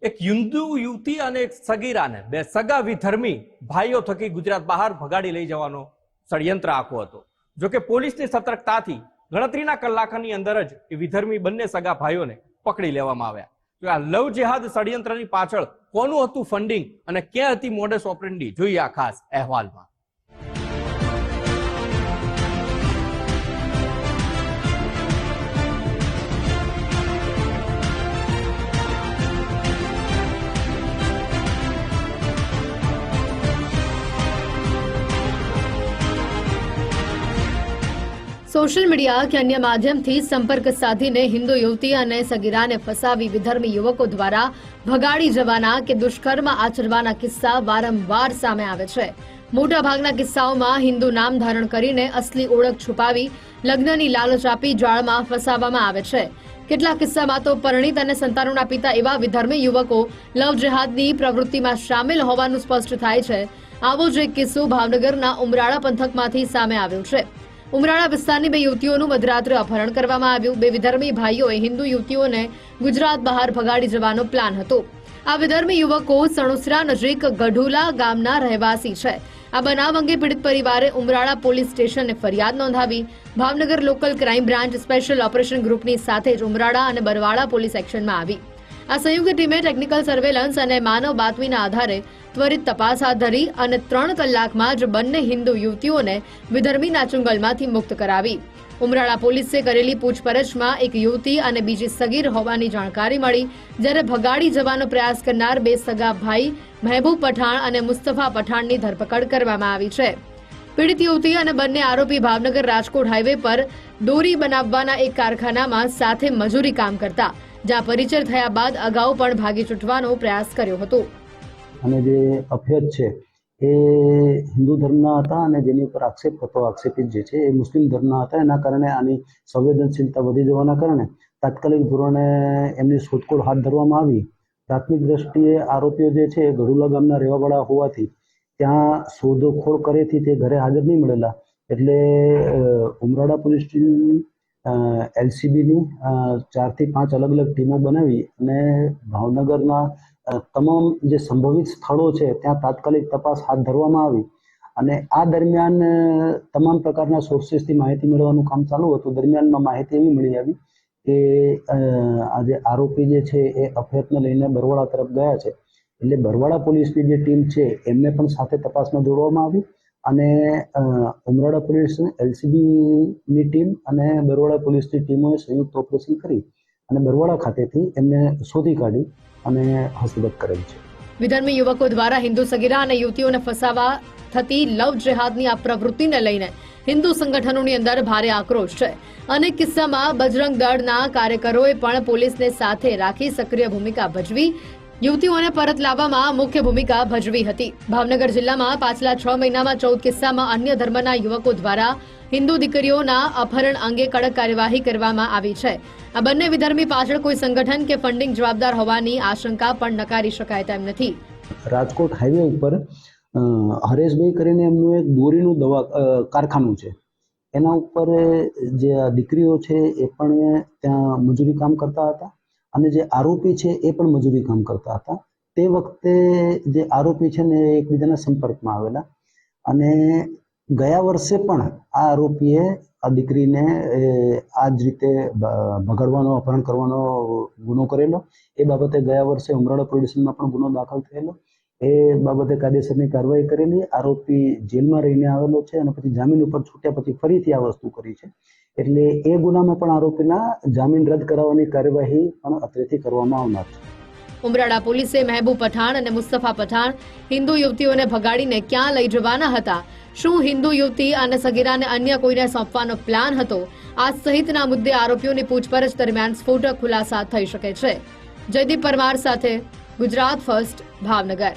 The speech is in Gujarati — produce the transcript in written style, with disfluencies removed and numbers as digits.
એક હિન્દુ યુવતી અને એક સગીરાને બે સગા વિધર્મી ભાઈઓ થકી ગુજરાત બહાર ભગાડી લઈ જવાનો ષડયંત્ર આખો હતો। જો કે પોલીસની સતર્કતાથી ગણતરીના કલાકોની અંદર જ એ વિધર્મી બંને સગા ભાઈઓને પકડી લેવામાં આવ્યા। તો આ લવ જેહાદ ષડયંત્રની પાછળ કોનું હતું ફંડિંગ અને ક્યાં હતી મોડસ ઓપરેન્ડી, જોઈએ આ ખાસ અહેવાલમાં। સોશિયલ મીડિયા કે અન્ય માધ્યમથી સંપર્ક સાધીને હિન્દુ યુવતી અને સગીરાને ફસાવી વિધર્મી યુવકો દ્વારા ભગાડી જવાના કે દુષ્કર્મ આચરવાના કિસ્સા વારંવાર સામે આવે છે। મોટાભાગના કિસ્સાઓમાં હિન્દુ નામ ધારણ કરીને અસલી ઓળખ છુપાવી લગ્નની લાલચ આપી જાળમાં ફસાવવામાં આવે છે। કેટલાક કિસ્સામાં તો પરિણીત અને સંતાનોના પિતા એવા વિધર્મી યુવકો લવ જેહાદની પ્રવૃત્તિમાં સામેલ હોવાનું સ્પષ્ટ થાય છે। આવો જ એક કિસ્સો ભાવનગરના ઉમરાળા પંથકમાંથી સામે આવ્યો છે। ઉમરાળા વિસ્તારની બે યુવતીઓનું મધરાત્રે અપહરણ કરવામાં આવ્યું। બે વિધર્મી ભાઈઓએ હિન્દુ યુવતીઓને ગુજરાત બહાર ભગાડી જવાનો પ્લાન હતો। આ વિધર્મી યુવકો સણોસરા નજીક ગઢુલા ગામના રહેવાસી છે। આ બનાવ અંગે પીડિત પરિવારે ઉમરાળા પોલીસ સ્ટેશને ફરિયાદ નોંધાવી। Bhavnagar local crime branch special operation ગ્રુપની સાથે જ ઉમરાળા અને બરવાળા પોલીસ એક્શનમાં આવી। આ સંયુક્ત ટીમે ટેકનિકલ સર્વેલન્સ અને માનવ બાતમીના આધારે ત્વરિત તપાસ હાથ ધરી અને 3 કલાકમાં જ બંને હિન્દુ યુવતીઓને વિધર્મીના ચુંગલમાંથી મુક્ત કરાવી। ઉમરાળા પોલીસે કરેલી પૂછપરછમાં એક યુવતી અને બીજી સગીર હોવાની જાણકારી મળી, જ્યારે ભગાડી જવાનો પ્રયાસ કરનાર બે સગા ભાઈ મહેબૂબ પઠાણ અને મુસ્તફા પઠાણની ધરપકડ કરવામાં આવી છે। પીડિત યુવતી અને બંને આરોપી ભાવનગર રાજકોટ હાઈવે પર દોરી બનાવવાના એક કારખાનામાં સાથે મજૂરી કામ કરતા, જ્યાં પરિચય થયા બાદ અગાઉ પણ ભાગી છૂટવાનો પ્રયાસ કર્યો હતો। અને જે અફેર છે એ હિન્દુ ધર્મના હતા અને જેની ઉપર આક્ષેપ હતો, આક્ષેપિત જે છે એ મુસ્લિમ ધર્મના હતા। એના કારણે આની સંવેદનશીલતા વધી જવાના કારણે તાત્કાલિક ધોરણે એમની શોધખોળ હાથ ધરવામાં આવી। પ્રાથમિક દ્રષ્ટિએ આરોપીઓ જે છે એ ગઢુલા ગામના રહેવાવાળા હોવાથી ત્યાં શોધખોળ કરેથી તે ઘરે હાજર નહીં મળેલા, એટલે ઉમરાળા પોલીસ ટીમ LCBની 4 થી 5 અલગ અલગ ટીમો બનાવી અને ભાવનગરના તમામ જે સંભવિત સ્થળો છે ત્યાં તાત્કાલિક તપાસ હાથ ધરવામાં આવી। અને આ દરમિયાન તમામ પ્રકારના સોર્સિસથી માહિતી મેળવવાનું કામ ચાલુ હતું। દરમિયાનમાં માહિતી એવી મળી આવી કે આ જે આરોપી જે છે એ અફેરને લઈને બરવાળા તરફ ગયા છે, એટલે બરવાળા પોલીસની જે ટીમ છે એમને પણ સાથે તપાસમાં જોડવામાં આવી અને ઉમરાળા પોલીસ LCBની ટીમ અને બરવાળા પોલીસની ટીમોએ સંયુક્ત ઓપરેશન કરી અને બરવાળા ખાતેથી એમને શોધી કાઢી અને હસ્તગત કરેલ છે। વિધર્મી યુવકો દ્વારા હિન્દુ સગીરા અને યુવતીઓને ફસાવા થતી લવ જેહાદની આ પ્રવૃત્તિને લઈને હિન્દુ સંગઠનોની અંદર ભારે આક્રોશ છે। અનેક કિસ્સામાં બજરંગ દળના કાર્યકરોએ પણ પોલીસને સાથે રાખી સક્રિય ભૂમિકા ભજવી યુવતીઓને પરત લાવવામાં મુખ્ય ભૂમિકા ભજવી હતી। ભાવનગર જિલ્લામાં પાછલા 6 મહિનામાં 14 કિસ્સામાં અન્ય ધર્મના યુવકો દ્વારા હિન્દુ દીકરીઓના અપહરણ અંગે કડક કાર્યવાહી કરવામાં આવી છે। આ બંને વિધર્મી પાછળ કોઈ સંગઠન કે ફંડિંગ જવાબદાર હોવાની આશંકા પણ નકારી શકાય તેમ નથી। રાજકોટ હાઈવે ઉપર હરેશભાઈ કરીને એમનું એક દોરીનું કારખાનું છે, એના ઉપર જે દીકરીઓ છે એ પણ ત્યાં મજૂરી કામ કરતા હતા અને જે આરોપી છે એ પણ મજૂરી કામ કરતા હતા। તે વખતે જે આરોપી છે ને એકબીજાના સંપર્કમાં આવેલા અને ગયા વર્ષે પણ આ આરોપીએ આ દીકરીને આ જ રીતે ભગાડવાનો, અપહરણ કરવાનો ગુનો કરેલો। એ બાબતે ગયા વર્ષે ઉમરાળા પોલીસ સ્ટેશનમાં પણ ગુનો દાખલ થયેલો। એ બાબતે કાયદેસરની કાર્યવાહી કરેલી। આરોપી જેલમાં રહીને આવેલો છે અને પછી જામીન ઉપર છૂટ્યા પછી ફરીથી આ વસ્તુ કરી છે, એટલે એ ગુનામાં પણ આરોપીના જામીન રદ કરાવવાની કાર્યવાહી પણ અત્રેથી કરવામાં આવનાર છે। ઉમરાળા પોલીસે મહેબૂબ પઠાણ અને મુસ્તફા પઠાણ હિન્દુ યુવતીઓને ભગાડીને ક્યાં લઈ જવાના હતા, શું હિન્દુ યુવતી અને સગીરાને અન્ય કોઈને સોંપવાનો પ્લાન હતો, આ સહિતના મુદ્દે આરોપીઓની પૂછપરછ દરમિયાન સ્ફોટક ખુલાસા થઈ શકે છે। જયદીપ પરમાર સાથે ગુજરાત ફર્સ્ટ, ભાવનગર।